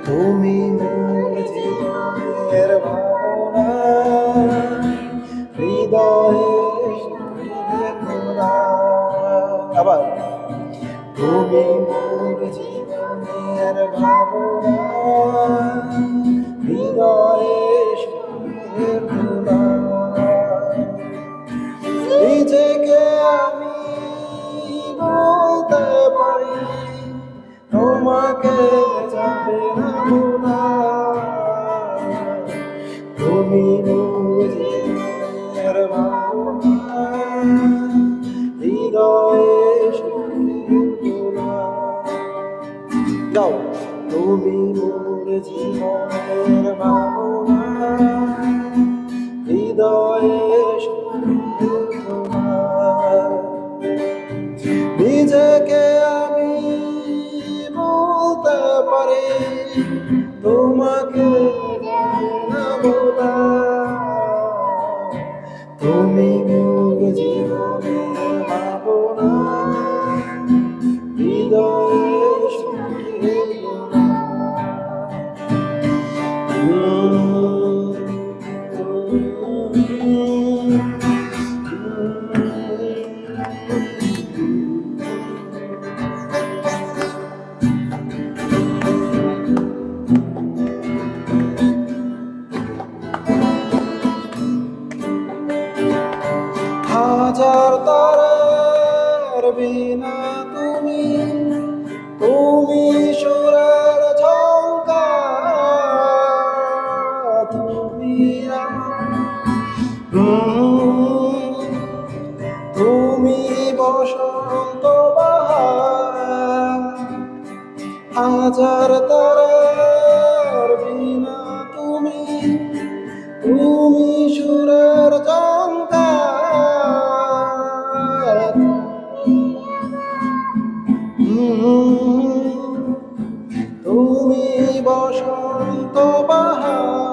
তুমি মোর জীবনের ভাবনা, হৃদয়ে মোরা। আবার তুমি মোর জীবনের ভাবনা, হৃদয়ে মোরা। নিজেকে আমি বলতে পারি, তোমাকে যাবে না ভোলা। তুমি মোর জীবনের ভাবনা, হৃদয়ে ভোলা। গাও। তুমি মোর জীবনের ভাবনা, হৃদয়ে ভোলা। নিজেকে আমি বলতে পারি, তোমাকে না বলা। তুমি মোর জীবনের ভাবনা, হৃদয়ে ভোলা। হাজার তারার বিনা তুমি, তুমি সুরের ঝংকার। তুমি তুমি বসন্ত বাহার। হাজার তারার বিনা তুমি, তুমি সুরের ঝংকার। তুমি বসন্ত বাহার।